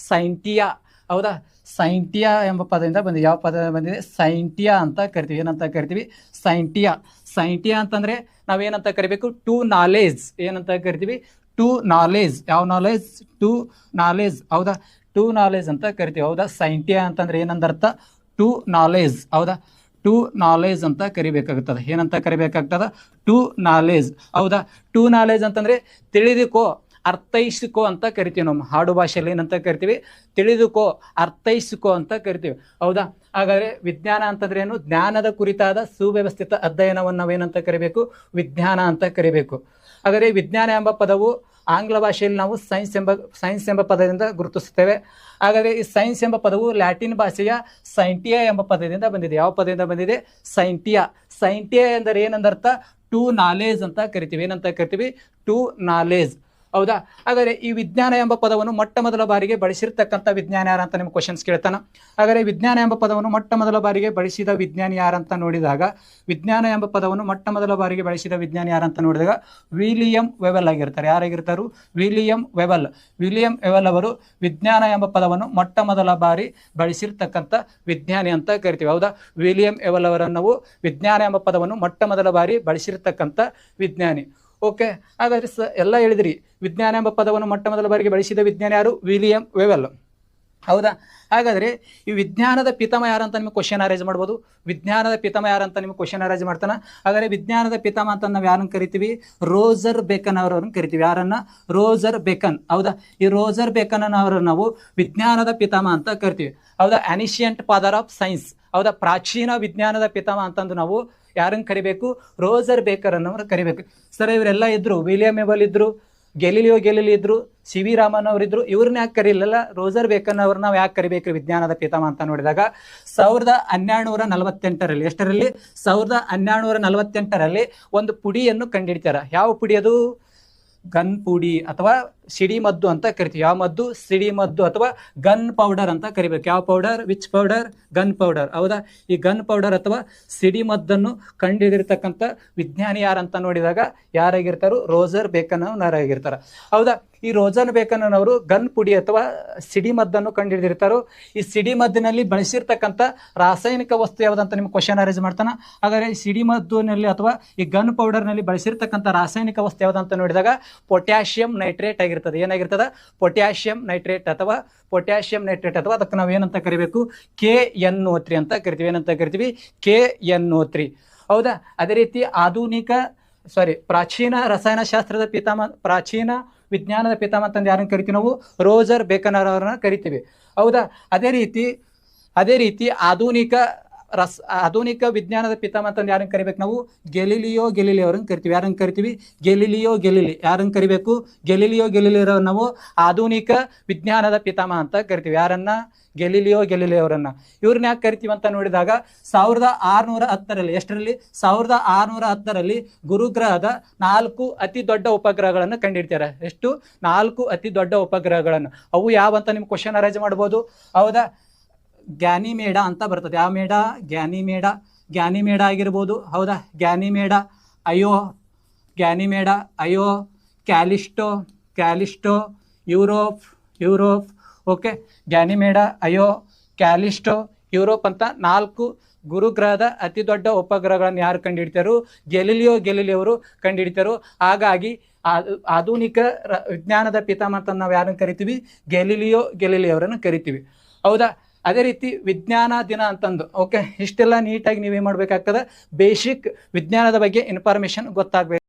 ಸೈಂಟಿಯಾ. ಹೌದಾ, ಸೈಂಟಿಯಾ ಎಂಬ ಪದದಿಂದ ಬಂದಿದೆ. ಯಾವ ಪದ ಬಂದಿದೆ? ಸೈಂಟಿಯಾ ಅಂತ ಕರಿತೀವಿ. ಏನಂತ ಕರಿತೀವಿ? ಸೈಂಟಿಯಾ. ಸೈಂಟಿಯಾ ಅಂತಂದ್ರೆ ನಾವೇನಂತ ಕರಿಬೇಕು? To knowledge. ಏನಂತ ಕರಿತೀವಿ? To knowledge. ಯಾವ ನಾಲೇಜ್? To knowledge. ಹೌದಾ, ಟು ನಾಲೇಜ್ ಅಂತ ಕರಿತೀವಿ. ಹೌದಾ, ಸೈಂಟಿಯಾ ಅಂತಂದ್ರೆ ಏನಂದರ್ಥ? To knowledge. ಹೌದಾ, ಟು ನಾಲೇಜ್ ಅಂತ ಕರಿಬೇಕಾಗ್ತದೆ. ಏನಂತ ಕರಿಬೇಕಾಗ್ತದ? To knowledge. ಹೌದಾ, ಟು ನಾಲೇಜ್ ಅಂತಂದ್ರೆ ತಿಳಿದುಕೋ, ಅರ್ಥೈಸಿಕೋ ಅಂತ ಕರಿತೀವಿ. ನಮ್ಮ ಹಾಡು ಭಾಷೆಯಲ್ಲಿ ಏನಂತ ಕರಿತೀವಿ? ತಿಳಿದುಕೋ, ಅರ್ಥೈಸಿಕೋ ಅಂತ ಕರಿತೀವಿ. ಹೌದಾ, ಹಾಗಾದ್ರೆ ವಿಜ್ಞಾನ ಅಂತಂದ್ರೆ ಏನು? ಜ್ಞಾನದ ಕುರಿತಾದ ಸುವ್ಯವಸ್ಥಿತ ಅಧ್ಯಯನವನ್ನು ನಾವೇನಂತ ಕರಿಬೇಕು? ವಿಜ್ಞಾನ ಅಂತ ಕರಿಬೇಕು. ಹಾಗಾದರೆ ವಿಜ್ಞಾನ ಎಂಬ ಪದವು ಆಂಗ್ಲ ಭಾಷೆಯಲ್ಲಿ ನಾವು ಸೈನ್ಸ್ ಎಂಬ ಪದದಿಂದ ಗುರುತಿಸುತ್ತೇವೆ. ಹಾಗಾದರೆ ಈ ಸೈನ್ಸ್ ಎಂಬ ಪದವು ಲ್ಯಾಟಿನ್ ಭಾಷೆಯ ಸೈಂಟಿಯಾ ಎಂಬ ಪದದಿಂದ ಬಂದಿದೆ. ಯಾವ ಪದದಿಂದ ಬಂದಿದೆ? ಸೈಂಟಿಯಾ. ಸೈಂಟಿಯಾ ಎಂದರೆ ಏನಂದರ್ಥ? ಟು ನಾಲೇಜ್ ಅಂತ ಕರಿತೀವಿ. ಏನಂತ ಕರಿತೀವಿ? To knowledge. ಹೌದಾ, ಹಾಗಾದರೆ ಈ ವಿಜ್ಞಾನ ಎಂಬ ಪದವನ್ನು ಮೊಟ್ಟ ಮೊದಲ ಬಾರಿಗೆ ಬಳಸಿರ್ತಕ್ಕಂಥ ವಿಜ್ಞಾನಿ ಯಾರಂತ ನಿಮ್ಗೆ ಕ್ವಶನ್ಸ್ ಕೇಳ್ತಾನ. ಹಾಗಾದರೆ ವಿಜ್ಞಾನ ಎಂಬ ಪದವನ್ನು ಮೊಟ್ಟ ಮೊದಲ ಬಾರಿಗೆ ಬಳಸಿದ ವಿಜ್ಞಾನಿ ಯಾರಂತ ನೋಡಿದಾಗ, ವಿಜ್ಞಾನ ಎಂಬ ಪದವನ್ನು ಮೊಟ್ಟ ಮೊದಲ ಬಾರಿಗೆ ಬಳಸಿದ ವಿಜ್ಞಾನಿ ಯಾರಂತ ನೋಡಿದಾಗ ವಿಲಿಯಂ ವೆವೆಲ್ ಆಗಿರ್ತಾರೆ. ಯಾರಾಗಿರ್ತಾರು? William Whewell. ವಿಲಿಯಂ ವೆವೆಲ್ ಅವರು ವಿಜ್ಞಾನ ಎಂಬ ಪದವನ್ನು ಮೊಟ್ಟ ಮೊದಲ ಬಾರಿ ಬಳಸಿರ್ತಕ್ಕಂಥ ವಿಜ್ಞಾನಿ ಅಂತ ಕರಿತೀವಿ. ಹೌದಾ, ವಿಲಿಯಂ ವೆವೆಲ್ ಅವರನ್ನು ನಾವು ವಿಜ್ಞಾನ ಎಂಬ ಪದವನ್ನು ಮೊಟ್ಟ ಮೊದಲ ಬಾರಿ ಬಳಸಿರ್ತಕ್ಕಂಥ ವಿಜ್ಞಾನಿ. ಓಕೆ, ಹಾಗಾದ್ರೆ ಎಲ್ಲ ಹೇಳಿದ್ರಿ. ವಿಜ್ಞಾನ ಎಂಬ ಪದವನ್ನು ಮೊಟ್ಟ ಮೊದಲ ಬಾರಿಗೆ ಬಳಸಿದ ವಿಜ್ಞಾನಿ ಯಾರು? William Wavell. ಹೌದಾ, ಹಾಗಾದರೆ ಈ ವಿಜ್ಞಾನದ ಪಿತಾಮಹ ಯಾರಂತ ನಿಮಗೆ ಕ್ವಶನ್ ಅರೇಂಜ್ ಮಾಡ್ಬೋದು. ವಿಜ್ಞಾನದ ಪಿತಾಮಹ ಯಾರಂತ ನಿಮಗೆ ಕ್ವಶನ್ ಅರೇಂಜ್ ಮಾಡ್ತಾನೆ. ಹಾಗಾದರೆ ವಿಜ್ಞಾನದ ಪಿತಾಮಹ ಅಂತ ನಾವು ಯಾರನ್ನು ಕರಿತೀವಿ? ರೋಜರ್ ಬೇಕನ್ ಅವರನ್ನು ಕರಿತೀವಿ. ಯಾರನ್ನ? ರೋಜರ್ ಬೇಕನ್. ಹೌದಾ, ಈ ರೋಜರ್ ಬೇಕನ್ ಅವರನ್ನು ನಾವು ವಿಜ್ಞಾನದ ಪಿತಾಮಹ ಅಂತ ಕರಿತೀವಿ. ಹೌದಾ, ಅನಿಷಿಯಂಟ್ ಫಾದರ್ ಆಫ್ ಸೈನ್ಸ್. ಹೌದಾ, ಪ್ರಾಚೀನ ವಿಜ್ಞಾನದ ಪಿತಾಮಹ ಅಂತಂದು ನಾವು ಯಾರನ್ನು ಕರಿಬೇಕು? ರೋಜರ್ ಬೇಕರ್ ಅನ್ನೋರು ಕರಿಬೇಕು. ಸರ್, ಇವರೆಲ್ಲ ಇದ್ರು. ವಿಲಿಯಂ ವೆವೆಲ್ ಇದ್ರು, ಗೆಲಿಲಿಯೋ ಗೆಲಿಲಿ ಇದ್ರು, ಸಿ ವಿ ರಾಮನ್ ಅವರಿದ್ರು. ಇವ್ರನ್ನ ಯಾಕೆ ಕರೀಲಿಲ್ಲ? ರೋಜರ್ ಬೇಕನ್ ಅವ್ರನ್ನ ನಾವು ಯಾಕೆ ಕರಿಬೇಕು ವಿಜ್ಞಾನದ ಪಿತಾಮಹ ಅಂತ ನೋಡಿದಾಗ 1248ರಲ್ಲಿ, ಎಷ್ಟರಲ್ಲಿ? 1248ರಲ್ಲಿ ಒಂದು ಪುಡಿಯನ್ನು ಕಂಡುಹಿಡಿತಾರೆ. ಯಾವ ಪುಡಿ ಅದು? ಗನ್ ಪುಡಿ ಅಥವಾ ಸಿಡಿಮದ್ದು ಅಂತ ಕರಿತೀವಿ. ಯಾವ ಮದ್ದು? ಸಿಡಿಮದ್ದು ಅಥವಾ ಗನ್ ಪೌಡರ್ ಅಂತ ಕರಿಬೇಕು. ಯಾವ powder? Which powder? Gun powder. ಹೌದಾ, ಈ ಗನ್ ಪೌಡರ್ ಅಥವಾ ಸಿಡಿಮದ್ದನ್ನು ಕಂಡುಹಿಡಿದಿರ್ತಕ್ಕಂಥ ವಿಜ್ಞಾನಿ ಯಾರಂತ ನೋಡಿದಾಗ ಯಾರಾಗಿರ್ತಾರೋ? ರೋಜರ್ ಬೇಕನ್ ಅವರಾಗಿರ್ತಾರೆ. ಹೌದಾ, ಈ ರೋಜರ್ ಬೇಕನ್ ಅವರು ಗನ್ ಪುಡಿ ಅಥವಾ ಸಿಡಿಮದ್ದನ್ನು ಕಂಡುಹಿಡಿದಿರ್ತಾರೋ. ಈ ಸಿಡಿಮದ್ದಿನಲ್ಲಿ ಬಳಸಿರ್ತಕ್ಕಂಥ ರಾಸಾಯನಿಕ ವಸ್ತು ಯಾವುದಂತ ನಿಮ್ಗೆ ಕ್ವಶನ್ ಅರೇಂಜ್ ಮಾಡ್ತಾನೆ. ಹಾಗಾದರೆ ಸಿಡಿಮದ್ದಿನಲ್ಲಿ ಅಥವಾ ಈ ಗನ್ ಪೌಡರ್ನಲ್ಲಿ ಬಳಸಿರ್ತಕ್ಕಂಥ ರಾಸಾಯನಿಕ ವಸ್ತು ಯಾವುದಂತ ನೋಡಿದಾಗ ಪೊಟ್ಯಾಷಿಯಂ ನೈಟ್ರೇಟ್ ಆಗಿರ್ತದೆ. ಏನಾಗಿರ್ತದೆ? ಪೊಟ್ಯಾಷಿಯಂ ನೈಟ್ರೇಟ್ ಅಥವಾ ಅದಕ್ಕೆ ನಾವು ಏನಂತ ಕರಿಬೇಕು? KNO3 ಅಂತ ಕರಿತೀವಿ. ಏನಂತ ಕರಿತೀವಿ? KNO3. ಹೌದಾ, ಅದೇ ರೀತಿ ಪ್ರಾಚೀನ ರಸಾಯನಶಾಸ್ತ್ರದ ಪಿತಾಮಹ, ಪ್ರಾಚೀನ ವಿಜ್ಞಾನದ ಪಿತಾಮಹ ಅಂತಂದು ಯಾರನ್ನು ಕರಿತೀವಿ ನಾವು? ರೋಜರ್ ಬೇಕನ್ ಅವರನ್ನ ಕರಿತೀವಿ. ಹೌದಾ, ಅದೇ ರೀತಿ ಆಧುನಿಕ ವಿಜ್ಞಾನದ ಪಿತಾಮಹ ಅಂತಂದು ಯಾರನ್ನು ಕರಿಬೇಕು ನಾವು? ಗೆಲಿಲಿಯೋ ಗೆಲಿಲಿ ಅವರನ್ನು ಕರಿತೀವಿ. ಯಾರನ್ನು ಕರಿತೀವಿ? ಗೆಲಿಲಿಯೋ ಗೆಲಿಲಿ. ಯಾರನ್ನು ಕರಿಬೇಕು? ಗೆಲಿಲಿಯೋ ಗೆಲಿಲಿಯವರನ್ನು ನಾವು ಆಧುನಿಕ ವಿಜ್ಞಾನದ ಪಿತಾಮಹ ಅಂತ ಕರಿತೀವಿ. ಯಾರನ್ನ? ಗೆಲಿಲಿಯೋ ಗೆಲಿಲಿ ಅವರನ್ನ. ಇವ್ರನ್ನ ಯಾಕೆ ಕರಿತೀವಿ ಅಂತ ನೋಡಿದಾಗ 1610ರಲ್ಲಿ, ಎಷ್ಟರಲ್ಲಿ? 1610ರಲ್ಲಿ ಗುರುಗ್ರಹದ 4 ಅತಿ ದೊಡ್ಡ ಉಪಗ್ರಹಗಳನ್ನು ಕಂಡುಹಿಡ್ತಾರೆ. ಎಷ್ಟು? 4 ಅತಿ ದೊಡ್ಡ ಉಪಗ್ರಹಗಳನ್ನು. ಅವು ಯಾವಂತ ನಿಮ್ಗೆ ಕ್ವಶನ್ ಅರೇಂಜ್ ಮಾಡ್ಬೋದು. ಹೌದಾ, ಗ್ಯಾನಿಮೇಡ ಅಂತ ಬರ್ತದೆ. ಯಾವ ಮೇಡ? ಗ್ಯಾನಿಮೇಡ ಆಗಿರ್ಬೋದು. ಹೌದಾ, ಗ್ಯಾನಿಮೇಡ, ಅಯೋ, ಕ್ಯಾಲಿಸ್ಟೋ, ಯೂರೋಪ್. ಓಕೆ, ಗ್ಯಾನಿಮೇಡ, ಅಯೋ, ಕ್ಯಾಲಿಸ್ಟೋ, ಯೂರೋಪ್ ಅಂತ 4 ಗುರುಗ್ರಹದ ಅತಿ ದೊಡ್ಡ ಉಪಗ್ರಹಗಳನ್ನು ಯಾರು ಕಂಡುಹಿಡಿತಾರೋ? ಗೆಲಿಲಿಯೋ ಅವರು ಕಂಡುಹಿಡಿತಾರೋ. ಹಾಗಾಗಿ ಆಧುನಿಕ ವಿಜ್ಞಾನದ ಪಿತಾಮಹ ಅಂತ ನಾವು ಯಾರನ್ನು ಕರಿತೀವಿ? ಗೆಲಿಲಿಯೋ ಅವರನ್ನು ಕರಿತೀವಿ. ಹೌದಾ, ಅದೇ ರೀತಿ ವಿಜ್ಞಾನ ದಿನ ಅಂತಂದು. ಓಕೆ, ಇಷ್ಟೆಲ್ಲ ನೀಟಾಗಿ ನೀವೇನು ಮಾಡಬೇಕಾಗ್ತದೆ? ಬೇಸಿಕ್ ವಿಜ್ಞಾನದ ಬಗ್ಗೆ ಇನ್ಫಾರ್ಮೇಷನ್ ಗೊತ್ತಾಗಬೇಕು.